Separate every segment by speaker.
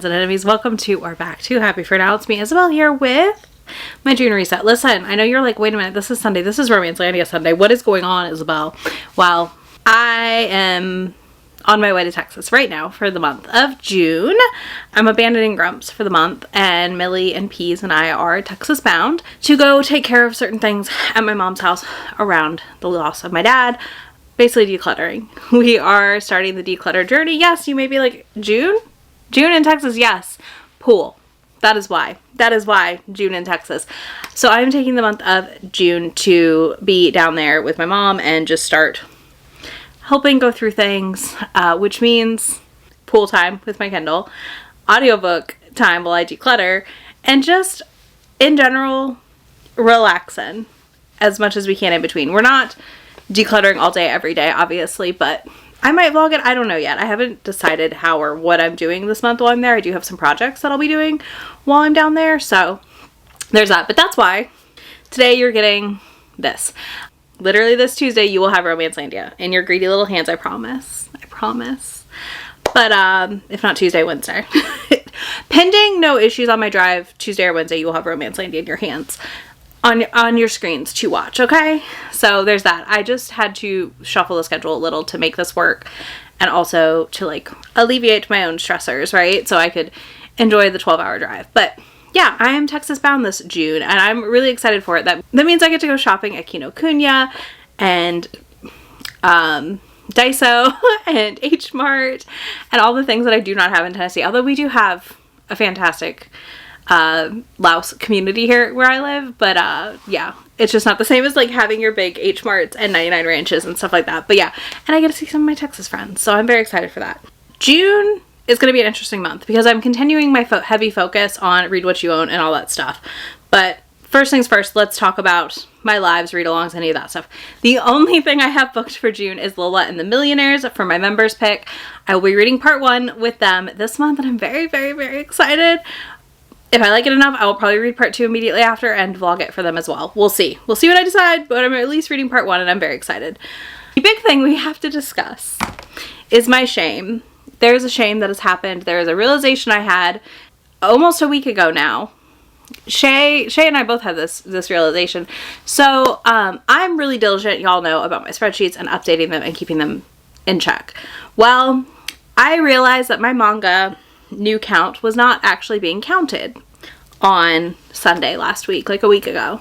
Speaker 1: and enemies. Welcome to or back to Happy for Now. It's me, Isabel, here with my June reset. Listen, I know you're like, wait a minute, this is Sunday. This is Romancelandia Sunday. What is going on, Isabel? Well, I am on my way to Texas right now for the month of June. I'm abandoning Grumps for the month, and Millie and Peas and I are Texas bound to go take care of certain things at my mom's house around the loss of my dad. Basically decluttering. We are starting the declutter journey. Yes, you may be like, June? June in Texas, yes. Pool. That is why. That is why June in Texas. So I'm taking the month of June to be down there with my mom and just start helping go through things, which means pool time with my Kindle, audiobook time while I declutter, and just in general relaxing as much as we can in between. We're not decluttering all day every day, obviously, but I might vlog it. I don't know yet. I haven't decided how or what I'm doing this month while I'm there. I do have some projects that I'll be doing while I'm down there, so there's that. But that's why today you're getting this. Literally this Tuesday you will have Romancelandia in your greedy little hands. I promise. I promise. But if not Tuesday, Wednesday. Pending no issues on my drive, Tuesday or Wednesday you will have Romancelandia in your hands. On your screens to watch, okay? So there's that. I just had to shuffle the schedule a little to make this work, and also to like alleviate my own stressors, right? So I could enjoy the 12-hour drive. But yeah, I am Texas bound this June, and I'm really excited for it. That means I get to go shopping at Kinokuniya and Daiso and H Mart and all the things that I do not have in Tennessee. Although we do have a fantastic Laos community here where I live, but yeah, it's just not the same as like having your big H Marts and 99 ranches and stuff like that. But yeah, and I get to see some of my Texas friends, so I'm very excited for that. June is going to be an interesting month because I'm continuing my heavy focus on Read What You Own and all that stuff. But first things first, let's talk about my lives, read-alongs, any of that stuff. The only thing I have booked for June is Lola and the Millionaires for my members pick. I will be reading part 1 with them this month, and I'm very, very, very excited. If I like it enough, I will probably read part 2 immediately after and vlog it for them as well. We'll see. We'll see what I decide, but I'm at least reading part 1 and I'm very excited. The big thing we have to discuss is my shame. There's a shame that has happened. There is a realization I had almost a week ago now. Shay and I both had this realization. So I'm really diligent, y'all know, about my spreadsheets and updating them and keeping them in check. Well, I realized that my manga new count was not actually being counted on Sunday last week, like a week ago.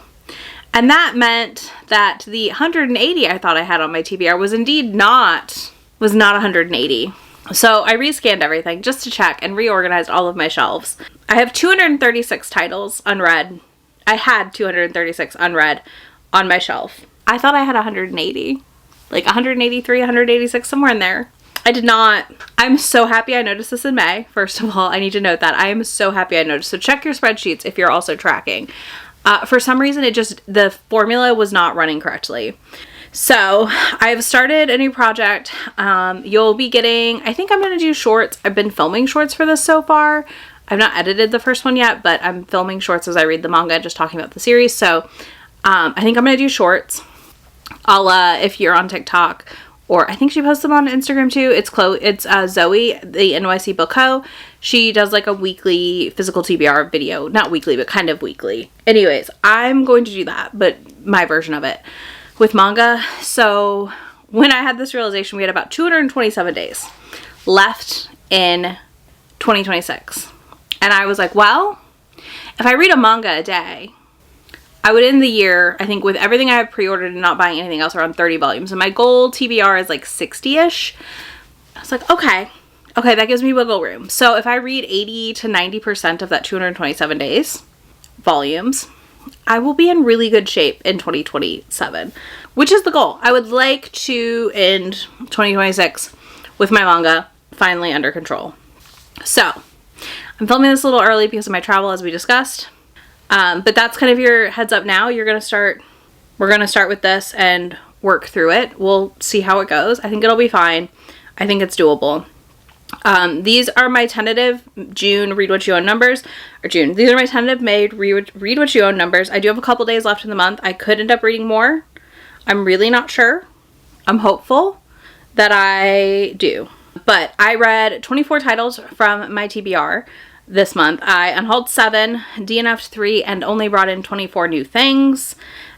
Speaker 1: And that meant that the 180 I thought I had on my TBR was indeed not 180. So I rescanned everything just to check and reorganized all of my shelves. I have 236 titles unread. I had 236 unread on my shelf. I thought I had 180, like 183, 186, somewhere in there. I did not. I'm so happy I noticed this in May. First of all, I need to note that. I am so happy I noticed. So check your spreadsheets if you're also tracking. For some reason, the formula was not running correctly. So I've started a new project. You'll be getting, I think I'm going to do shorts. I've been filming shorts for this so far. I've not edited the first one yet, but I'm filming shorts as I read the manga, just talking about the series. So I think I'm going to do shorts. If you're on TikTok, or I think she posts them on Instagram too. It's Zoe, the NYC Book Co. She does like a weekly physical TBR video. Not weekly, but kind of weekly. Anyways, I'm going to do that, but my version of it with manga. So when I had this realization, we had about 227 days left in 2026. And I was like, well, if I read a manga a day, I would end the year, I think, with everything I have pre-ordered and not buying anything else, around 30 volumes. And my goal TBR is like 60-ish. I was like, okay, that gives me wiggle room. So if I read 80 to 90% of that 227 days, volumes, I will be in really good shape in 2027, which is the goal. I would like to end 2026 with my manga finally under control. So I'm filming this a little early because of my travel, as we discussed. But that's kind of your heads up now. We're going to start with this and work through it. We'll see how it goes. I think it'll be fine. I think it's doable. These are my tentative June Read What You Own numbers. These are my tentative May Read What You Own numbers. I do have a couple days left in the month. I could end up reading more. I'm really not sure. I'm hopeful that I do. But I read 24 titles from my TBR. this month. I unhauled 7, DNF'd 3, and only brought in 24 new things.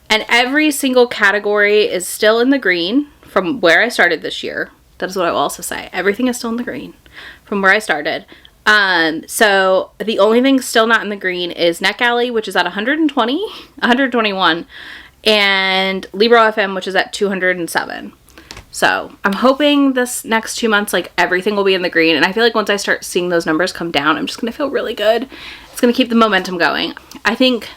Speaker 1: And every single category is still in the green from where I started this year. That is what I will also say. Everything is still in the green from where I started. So the only thing still not in the green is NetGalley, which is at 121, and Libro.fm, which is at 207. So I'm hoping this next 2 months, like, everything will be in the green. And I feel like once I start seeing those numbers come down, I'm just going to feel really good. It's going to keep the momentum going. I think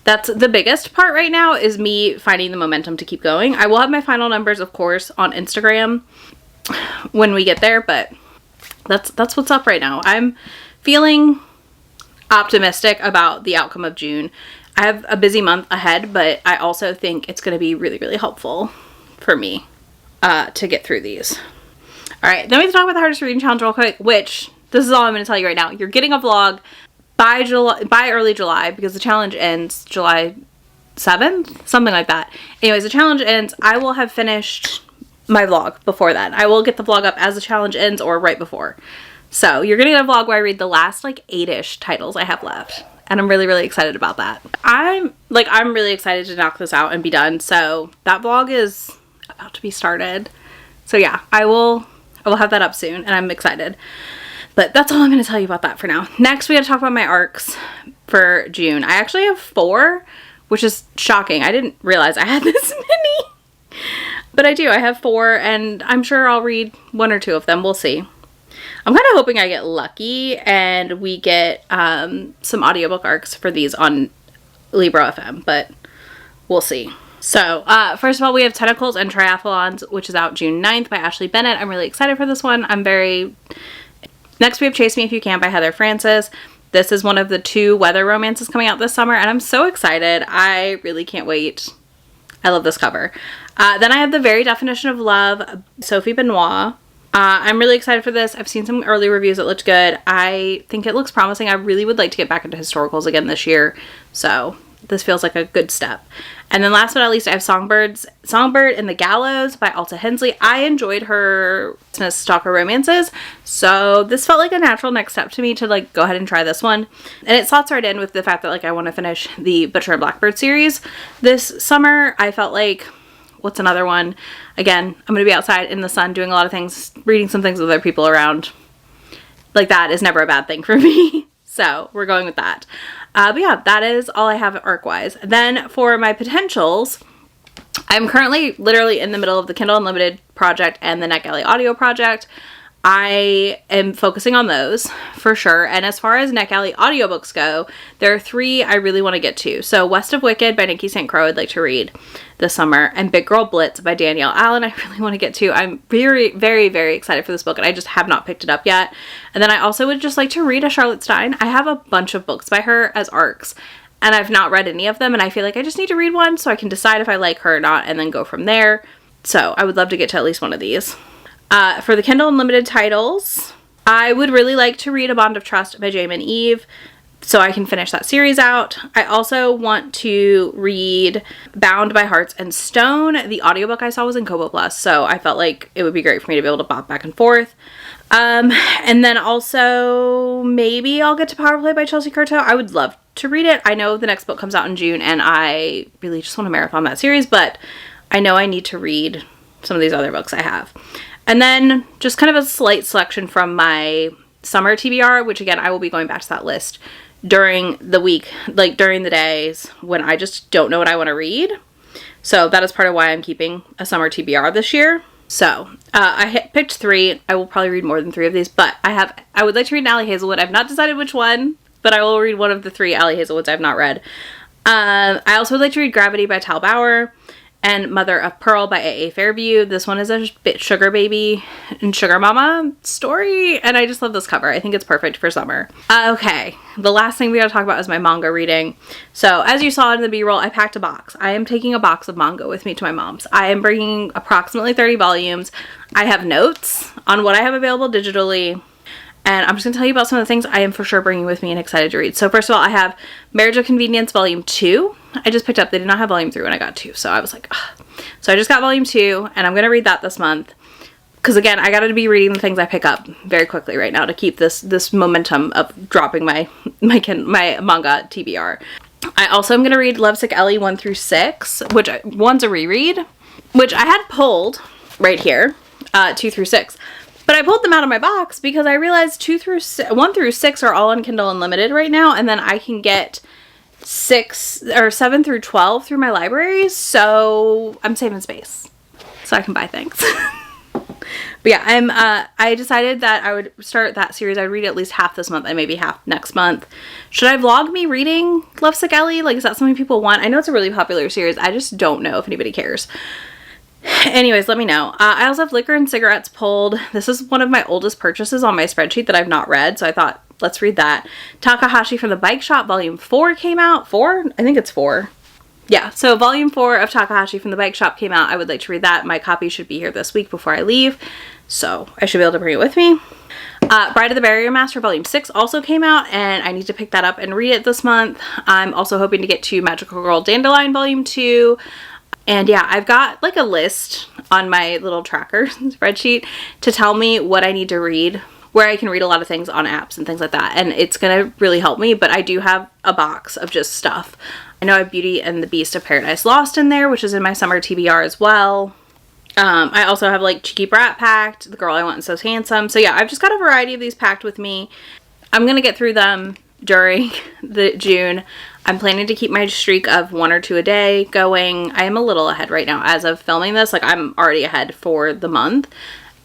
Speaker 1: that's the biggest part right now, is me finding the momentum to keep going. I will have my final numbers, of course, on Instagram when we get there, but that's what's up right now. I'm feeling optimistic about the outcome of June. I have a busy month ahead, but I also think it's going to be really, really helpful for me to get through these. All right, then we have to talk about the hardest reading challenge real quick, which, this is all I'm going to tell you right now. You're getting a vlog by early July, because the challenge ends July 7th, something like that. Anyways, the challenge ends. I will have finished my vlog before that. I will get the vlog up as the challenge ends or right before. So you're gonna get a vlog where I read the last like 8-ish titles I have left. And I'm really, really excited about that. I'm really excited to knock this out and be done. So that vlog is about to be started. So yeah, I will have that up soon, and I'm excited. But that's all I'm going to tell you about that for now. Next, we got to talk about my ARCs for June. I actually have 4, which is shocking. I didn't realize I had this many. But I do. I have 4, and I'm sure I'll read 1 or 2 of them. We'll see. I'm kind of hoping I get lucky and we get some audiobook ARCs for these on Libro.fm, but we'll see. So, first of all, we have Tentacles and Triathlons, which is out June 9th by Ashley Bennett. I'm really excited for this one. Next, we have Chase Me If You Can by Heather Francis. This is one of the 2 weather romances coming out this summer, and I'm so excited. I really can't wait. I love this cover. Then I have The Very Definition of Love, Sophie Benoit. I'm really excited for this. I've seen some early reviews that looked good. I think it looks promising. I really would like to get back into historicals again this year, so this feels like a good step. And then last but not least, I have Songbird and the Gallows by Alta Hensley. I enjoyed her business stalker romances, so this felt like a natural next step to me to like go ahead and try this one. And it slots right in with the fact that like I want to finish the Butcher and Blackbird series this summer. I felt like, what's another one? Again, I'm going to be outside in the sun doing a lot of things, reading some things with other people around. Like that is never a bad thing for me. So we're going with that. But yeah, that is all I have ARC-wise. Then for my potentials, I'm currently literally in the middle of the Kindle Unlimited project and the NetGalley audio project. I am focusing on those for sure. And as far as NetGalley audiobooks go, there are 3 I really want to get to. So West of Wicked by Nikki St. Croix I'd like to read this summer, and Big Girl Blitz by Danielle Allen I really want to get to. I'm very, very, very excited for this book, and I just have not picked it up yet. And then I also would just like to read a Charlotte Stein. I have a bunch of books by her as ARCs, and I've not read any of them, and I feel like I just need to read one so I can decide if I like her or not and then go from there. So I would love to get to at least one of these. For the Kindle Unlimited titles, I would really like to read A Bond of Trust by Jamin Eve so I can finish that series out. I also want to read Bound by Hearts and Stone. The audiobook I saw was in Kobo Plus, so I felt like it would be great for me to be able to bop back and forth. And then also maybe I'll get to Power Play by Chelsea Curto. I would love to read it. I know the next book comes out in June, and I really just want to marathon that series, but I know I need to read some of these other books I have. And then just kind of a slight selection from my summer TBR, which again, I will be going back to that list during the week, like during the days when I just don't know what I want to read. So that is part of why I'm keeping a summer TBR this year. So I picked 3. I will probably read more than 3 of these, but I would like to read Allie Hazelwood. I've not decided which one, but I will read one of the 3 Allie Hazelwoods I've not read. I also would like to read Gravity by Tal Bauer and Mother of Pearl by A.A. Fairview. This one is a bit sugar baby and sugar mama story, and I just love this cover. I think it's perfect for summer. Okay, the last thing we gotta talk about is my manga reading. So as you saw in the B-roll, I packed a box. I am taking a box of manga with me to my mom's. I am bringing approximately 30 volumes. I have notes on what I have available digitally, and I'm just going to tell you about some of the things I am for sure bringing with me and excited to read. So first of all, I have Marriage of Convenience Volume 2. I just picked up. They did not have Volume 3 when I got 2. So I was like, ugh. So I just got Volume 2, and I'm going to read that this month. because again, I gotta be reading the things I pick up very quickly right now to keep this momentum of dropping my manga TBR. I also am gonna read Lovesick Ellie 1 through 6, which one's a reread, which I had pulled right here, 2 through 6. But I pulled them out of my box because I realized 1 through 6 are all on Kindle Unlimited right now, and then I can get 7 through 12 through my libraries, so I'm saving space so I can buy things. But yeah, I decided that I would start that series. I'd read at least half this month and maybe half next month. Should I vlog me reading Lovesick Ellie? Like, is that something people want? I know it's a really popular series. I just don't know if anybody cares. Anyways, let me know. I also have Liquor and Cigarettes pulled. This is one of my oldest purchases on my spreadsheet that I've not read, so I thought, let's read that. Takahashi from the Bike Shop Volume 4 came out. 4? I think it's 4. Yeah, so Volume 4 of Takahashi from the Bike Shop came out. I would like to read that. My copy should be here this week before I leave, so I should be able to bring it with me. Bride of the Barrier Master Volume 6 also came out, and I need to pick that up and read it this month. I'm also hoping to get to Magical Girl Dandelion Volume 2. And yeah, I've got like a list on my little tracker spreadsheet to tell me what I need to read, where I can read a lot of things on apps and things like that. And it's going to really help me, but I do have a box of just stuff. I know I have Beauty and the Beast of Paradise Lost in there, which is in my summer TBR as well. I also have like Cheeky Brat packed, The Girl I Want and So's Handsome. So yeah, I've just got a variety of these packed with me. I'm going to get through them during the June. I'm planning to keep my streak of 1 or 2 a day going. I am a little ahead right now as of filming this. Like, I'm already ahead for the month,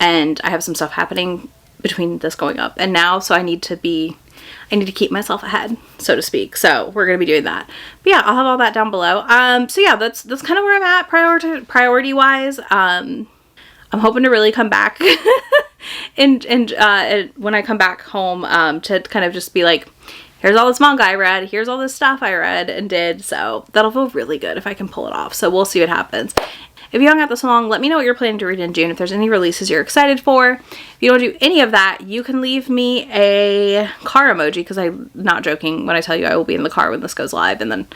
Speaker 1: and I have some stuff happening between this going up and now, so I need to keep myself ahead, so to speak. So we're going to be doing that. But yeah, I'll have all that down below. So yeah, that's kind of where I'm at priority wise. I'm hoping to really come back and when I come back home, to kind of just be like, here's all this manga I read, here's all this stuff I read and did, so that'll feel really good if I can pull it off. So we'll see what happens. If you hung out this long, let me know what you're planning to read in June, if there's any releases you're excited for. If you don't do any of that, you can leave me a car emoji, because I'm not joking when I tell you I will be in the car when this goes live, and then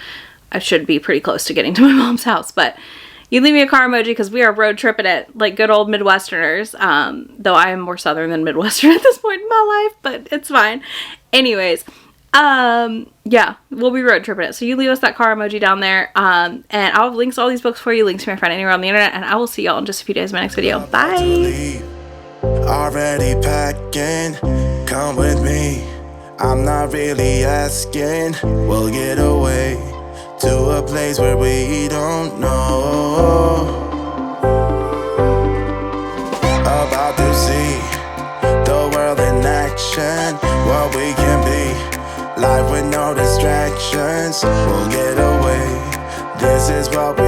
Speaker 1: I should be pretty close to getting to my mom's house. But you leave me a car emoji because we are road tripping it like good old Midwesterners, though I am more Southern than Midwestern at this point in my life, but it's fine. Anyways, yeah, we'll be road tripping it. So you leave us that car emoji down there, and I'll have links to all these books for you, links to my friend anywhere on the internet, and I will see y'all in just a few days in my next video. Bye!
Speaker 2: Already packing, come with me. I'm not really asking, we'll get away to a place where we don't know. About to see the world in action, what we can be. Life with no distractions, we'll get away. This is what we